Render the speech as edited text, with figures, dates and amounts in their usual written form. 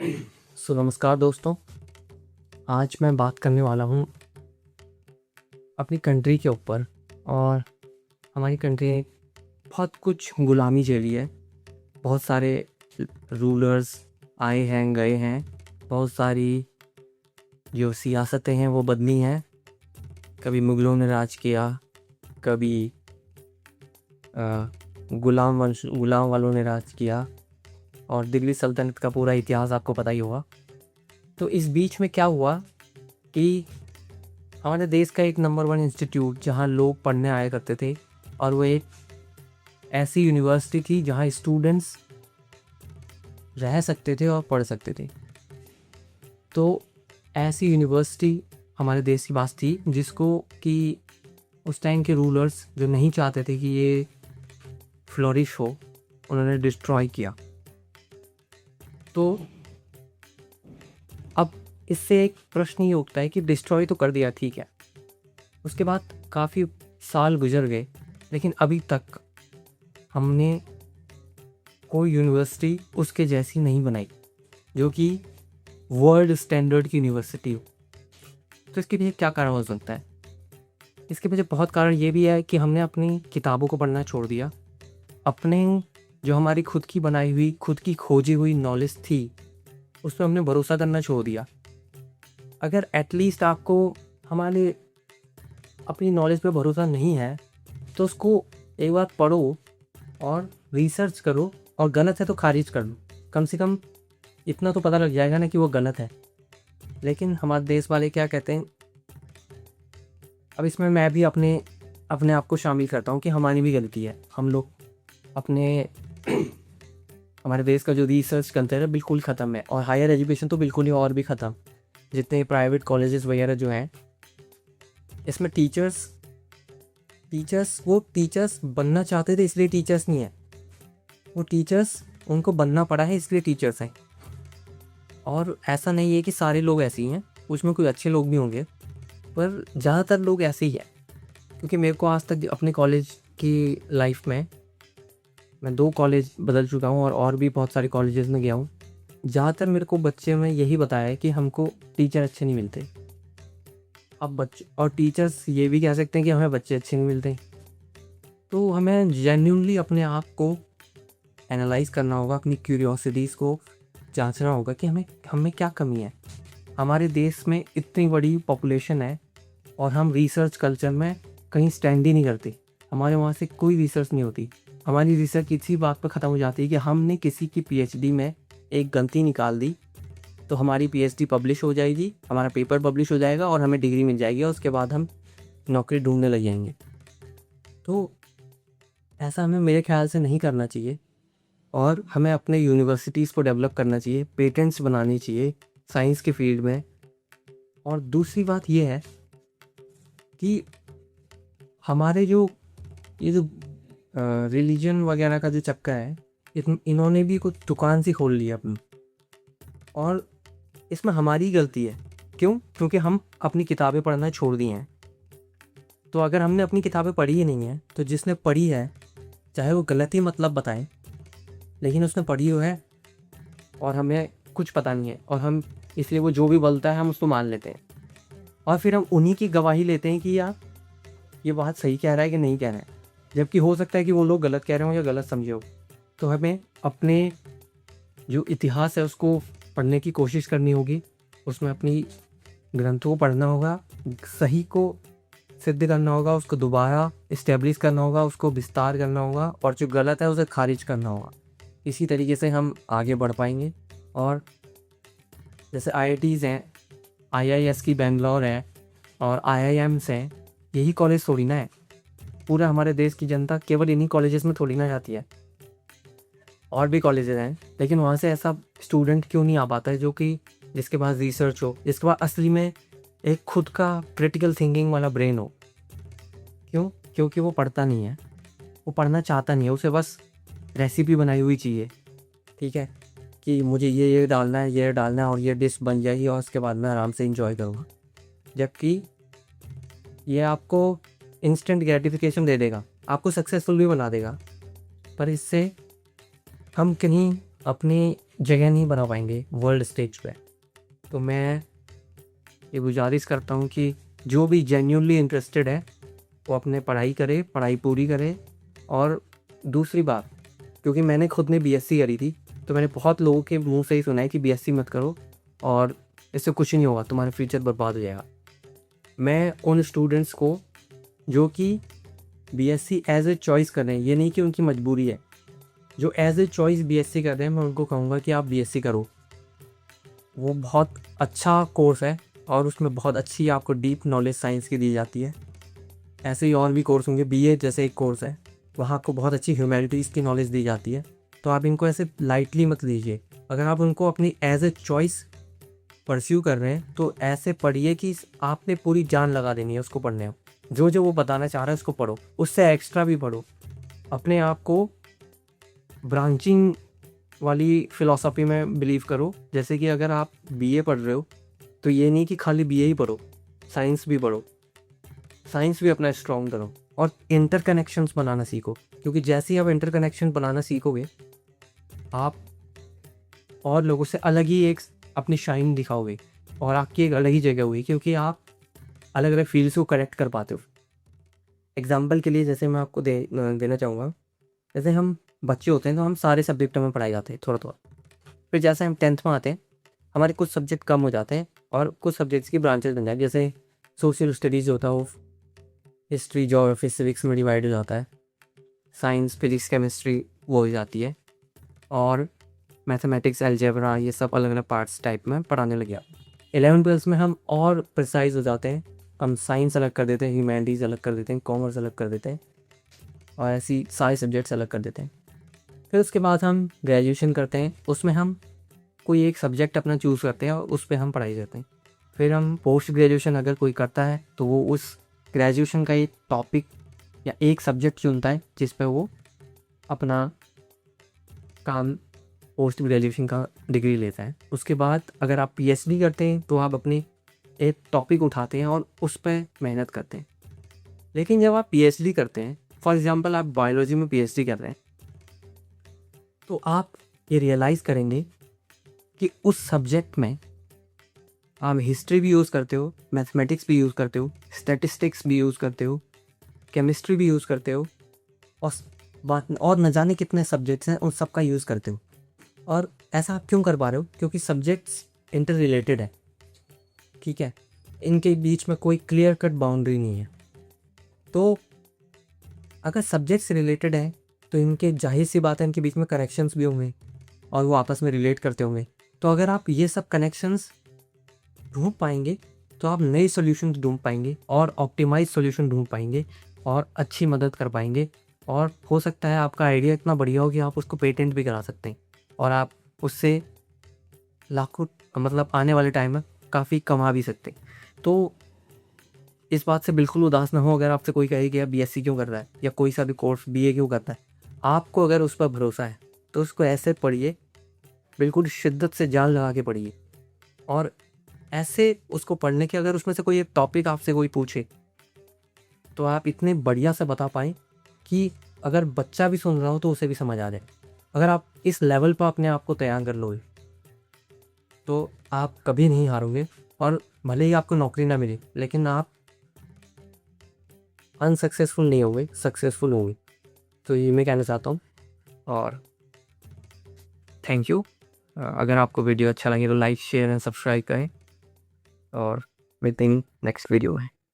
नमस्कार दोस्तों। आज मैं बात करने वाला हूँ अपनी कंट्री के ऊपर। और हमारी कंट्री ने बहुत कुछ गुलामी झेली है। बहुत सारे रूलर्स आए हैं गए हैं। बहुत सारी जो सियासतें हैं वो बदली हैं। कभी मुग़लों ने राज किया, कभी गुलाम वालों ने राज किया, और दिल्ली सल्तनत का पूरा इतिहास आपको पता ही होगा। तो इस बीच में क्या हुआ कि हमारे देश का एक नंबर 1 इंस्टीट्यूट जहाँ लोग पढ़ने आया करते थे, और वो एक ऐसी यूनिवर्सिटी थी जहाँ स्टूडेंट्स रह सकते थे और पढ़ सकते थे। तो ऐसी यूनिवर्सिटी हमारे देश की पास थी जिसको कि उस टाइम के रूलर्स जो नहीं चाहते थे कि ये फ्लोरिश हो, उन्होंने डिस्ट्रॉय किया। तो अब इससे एक प्रश्न ये उठता है कि डिस्ट्रॉय तो कर दिया, ठीक है, उसके बाद काफ़ी साल गुजर गए, लेकिन अभी तक हमने कोई यूनिवर्सिटी उसके जैसी नहीं बनाई जो कि वर्ल्ड स्टैंडर्ड की यूनिवर्सिटी हो। तो इसके पीछे क्या कारण हो सकता है? इसके पीछे बहुत कारण ये भी है कि हमने अपनी किताबों को पढ़ना छोड़ दिया। अपने जो हमारी खुद की बनाई हुई, खुद की खोजी हुई नॉलेज थी, उस पर हमने भरोसा करना छोड़ दिया। अगर एटलीस्ट आपको हमारे अपनी नॉलेज पे भरोसा नहीं है तो उसको एक बार पढ़ो और रिसर्च करो, और गलत है तो खारिज कर लो। कम से कम इतना तो पता लग जाएगा ना कि वो गलत है। लेकिन हमारे देश वाले क्या कहते हैं, अब इसमें मैं भी अपने आप को शामिल करता हूँ कि हमारी भी गलती है। हम लोग अपने हमारे देश का जो रिसर्च कल्चर है बिल्कुल ख़त्म है, और हायर एजुकेशन तो बिल्कुल ही और भी ख़त्म। जितने प्राइवेट कॉलेजेस वगैरह जो हैं, इसमें टीचर्स वो टीचर्स बनना चाहते थे इसलिए टीचर्स नहीं है, वो टीचर्स उनको बनना पड़ा है इसलिए टीचर्स हैं। और ऐसा नहीं है कि सारे लोग ऐसे ही हैं, उसमें कोई अच्छे लोग भी होंगे, पर ज़्यादातर लोग ऐसे ही हैं। क्योंकि मेरे को आज तक अपने कॉलेज की लाइफ में, मैं 2 कॉलेज बदल चुका हूँ और भी बहुत सारे कॉलेजेस में गया हूँ। ज़्यादातर मेरे को बच्चे में यही बताया है कि हमको टीचर अच्छे नहीं मिलते। अब बच्चे और टीचर्स ये भी कह सकते हैं कि हमें बच्चे अच्छे नहीं मिलते। तो हमें जेन्युइनली अपने आप को एनालाइज करना होगा, अपनी क्यूरियोसिटीज़ को जांचना होगा कि हमें क्या कमी है। हमारे देश में इतनी बड़ी पॉपुलेशन है और हम रिसर्च कल्चर में कहीं स्टैंड ही नहीं करते। हमारे वहाँ से कोई रिसर्च नहीं होती। हमारी रिसर्च इसी बात पर ख़त्म हो जाती है कि हमने किसी की पीएचडी में एक गलती निकाल दी तो हमारी पीएचडी पब्लिश हो जाएगी, हमारा पेपर पब्लिश हो जाएगा और हमें डिग्री मिल जाएगी, और उसके बाद हम नौकरी ढूंढने लग जाएंगे। तो ऐसा हमें मेरे ख्याल से नहीं करना चाहिए, और हमें अपने यूनिवर्सिटीज़ को डेवलप करना चाहिए, पेटेंट्स बनानी चाहिए साइंस के फील्ड में। और दूसरी बात ये है कि हमारे जो ये जो रिलीजन वगैरह का जो चक्कर है, इन्होंने भी कुछ दुकान सी खोल ली है अपनी, और इसमें हमारी गलती है। क्यों? क्योंकि हम अपनी किताबें पढ़ना छोड़ दी हैं। तो अगर हमने अपनी किताबें पढ़ी ही नहीं है, तो जिसने पढ़ी है चाहे वो गलत ही मतलब बताए, लेकिन उसने पढ़ी हो है और हमें कुछ पता नहीं है, और हम इसलिए वो जो भी बोलता है हम उसको मान लेते हैं, और फिर हम उन्हीं की गवाही लेते हैं कि यार ये बात सही कह रहा है कि नहीं कह रहा है, जबकि हो सकता है कि वो लोग गलत कह रहे हो या गलत समझे हो। तो हमें अपने जो इतिहास है उसको पढ़ने की कोशिश करनी होगी, उसमें अपनी ग्रंथों को पढ़ना होगा, सही को सिद्ध करना होगा, उसको दोबारा इस्टेब्लिश करना होगा, उसको विस्तार करना होगा, और जो गलत है उसे खारिज करना होगा। इसी तरीके से हम आगे बढ़ पाएंगे। और जैसे आईआईटीज़ हैं, आईआईएस की बेंगलोर है, और आईआईएम्स हैं, यही कॉलेज थोड़ी ना है। पूरा हमारे देश की जनता केवल इन्हीं कॉलेजेस में थोड़ी ना जाती है, और भी कॉलेजेस हैं, लेकिन वहाँ से ऐसा स्टूडेंट क्यों नहीं आ पाता है जो कि जिसके पास रिसर्च हो, जिसके पास असली में एक खुद का क्रिटिकल थिंकिंग वाला ब्रेन हो। क्यों? क्योंकि वो पढ़ता नहीं है, वो पढ़ना चाहता नहीं है, उसे बस रेसिपी बनाई हुई चाहिए। ठीक है कि मुझे ये डालना है, ये डालना है, और ये डिश बन जाएगी, और उसके बाद मैं आराम से इंजॉय करूँगा। जबकि ये आपको इंस्टेंट ग्रेटिफिकेशन दे देगा, आपको सक्सेसफुल भी बना देगा, पर इससे हम कहीं अपनी जगह नहीं बना पाएंगे वर्ल्ड स्टेज पे। तो मैं ये गुजारिश करता हूँ कि जो भी जेन्युइनली इंटरेस्टेड है वो अपने पढ़ाई करे, पढ़ाई पूरी करे। और दूसरी बात, क्योंकि मैंने खुद ने बीएससी करी थी, तो मैंने बहुत लोगों के मुंह से ही सुना है कि बीएससी मत करो और इससे कुछ नहीं होगा, तुम्हारा फ्यूचर बर्बाद हो जाएगा। मैं उन स्टूडेंट्स को जो कि बीएससी एज ए चॉइस कर रहे हैं, ये नहीं कि उनकी मजबूरी है, जो एज ए चॉइस बीएससी कर रहे हैं, मैं उनको कहूँगा कि आप बीएससी करो। वो बहुत अच्छा कोर्स है और उसमें बहुत अच्छी आपको डीप नॉलेज साइंस की दी जाती है। ऐसे ही और भी कोर्स होंगे, बीए जैसे एक कोर्स है, वहाँ आपको बहुत अच्छी ह्यूमैनिटीज़ की नॉलेज दी जाती है। तो आप इनको ऐसे लाइटली मत लीजिए। अगर आप उनको अपनी एज ए चॉइस परस्यू कर रहे हैं तो ऐसे पढ़िए कि आपने पूरी जान लगा देनी है उसको पढ़ने में। जो जो वो बताना चाह रहा है उसको पढ़ो, उससे एक्स्ट्रा भी पढ़ो। अपने आप को ब्रांचिंग वाली फ़िलॉसफी में बिलीव करो। जैसे कि अगर आप बीए पढ़ रहे हो तो ये नहीं कि खाली बीए ही पढ़ो, साइंस भी पढ़ो, साइंस भी अपना स्ट्रॉन्ग करो और इंटरकनेक्शंस बनाना सीखो। क्योंकि जैसे ही आप इंटरकनेक्शन बनाना सीखोगे, आप और लोगों से अलग ही एक अपनी शाइन दिखाओगे और आपकी एक अलग ही जगह हुई, क्योंकि आप अलग अलग फील्ड्स को कनेक्ट कर पाते हो। एग्जाम्पल के लिए जैसे मैं आपको देना चाहूँगा, जैसे हम बच्चे होते हैं तो हम सारे सब्जेक्टों में पढ़ाए जाते हैं थोड़ा थोड़ा। फिर जैसे हम 10th में आते हैं, हमारे कुछ सब्जेक्ट कम हो जाते हैं और कुछ सब्जेक्ट्स की ब्रांचेज बन जाती है। जैसे सोशल स्टडीज़ होता है वो हिस्ट्री, ज्योग्राफी, सिविक्स में डिवाइड हो जाता है। साइंस, फिजिक्स, केमिस्ट्री वो हो जाती है। और मैथमेटिक्स, अलजेब्रा, ये सब अलग अलग पार्ट्स टाइप में पढ़ाने लग गया। 11th-12th में हम और प्रिसाइज हो जाते हैं। हम साइंस अलग कर देते हैं, ह्यूमैनिटीज़ अलग कर देते हैं, कॉमर्स अलग कर देते हैं और ऐसी सारे सब्जेक्ट्स अलग कर देते हैं। फिर उसके बाद हम ग्रेजुएशन करते हैं, उसमें हम कोई एक सब्जेक्ट अपना चूज़ करते हैं और उस पर हम पढ़ाई करते हैं। फिर हम पोस्ट ग्रेजुएशन अगर कोई करता है तो वो उस ग्रेजुएशन का एक टॉपिक या एक सब्जेक्ट चुनता है जिस पे वो अपना काम पोस्ट ग्रेजुएशन का डिग्री लेता है। उसके बाद अगर आप पीएचडी करते हैं तो आप अपनी एक टॉपिक उठाते हैं और उस पर मेहनत करते हैं। लेकिन जब आप पीएचडी करते हैं, फॉर एग्जांपल आप बायोलॉजी में पीएचडी कर रहे हैं, तो आप ये रियलाइज़ करेंगे कि उस सब्जेक्ट में आप हिस्ट्री भी यूज़ करते हो, मैथमेटिक्स भी यूज़ करते हो, स्टैटिस्टिक्स भी यूज़ करते हो, केमिस्ट्री भी यूज़ करते हो और न जाने कितने सब्जेक्ट्स हैं उन सब का यूज़ करते हो। और ऐसा आप क्यों कर पा रहे हो? क्योंकि सब्जेक्ट्स इंटर रिलेटेड है, ठीक है, इनके बीच में कोई क्लियर कट बाउंड्री नहीं है। तो अगर सब्जेक्ट्स रिलेटेड है तो इनके जाहिर सी बात है इनके बीच में कनेक्शंस भी होंगे और वो आपस में रिलेट करते होंगे। तो अगर आप ये सब कनेक्शंस ढूंढ पाएंगे तो आप नए सॉल्यूशन ढूंढ पाएंगे और ऑप्टिमाइज सॉल्यूशन ढूंढ पाएंगे और अच्छी मदद कर पाएंगे। और हो सकता है आपका आइडिया इतना बढ़िया हो कि आप उसको पेटेंट भी करा सकते हैं और आप उससे लाखों, मतलब आने वाले टाइम में काफ़ी कमा भी सकते हैं। तो इस बात से बिल्कुल उदास ना हो अगर आपसे कोई कहे कि आप बीएससी क्यों कर रहा है या कोई सा भी कोर्स बीए क्यों करता है। आपको अगर उस पर भरोसा है तो उसको ऐसे पढ़िए, बिल्कुल शिद्दत से जान लगा के पढ़िए। और ऐसे उसको पढ़ने के अगर उसमें से कोई एक टॉपिक आपसे कोई पूछे तो आप इतने बढ़िया से बता पाएँ कि अगर बच्चा भी सुन रहा हो तो उसे भी समझ आ जाए। अगर आप इस लेवल पर अपने आप को तैयार कर लोगे तो आप कभी नहीं हारोगे और भले ही आपको नौकरी ना मिले लेकिन आप अनसक्सेसफुल नहीं होंगे, सक्सेसफुल होंगे। तो ये मैं कहना चाहता हूँ और थैंक यू। अगर आपको वीडियो अच्छा लगे तो लाइक, शेयर एंड सब्सक्राइब करें और मिलते हैं नेक्स्ट वीडियो में।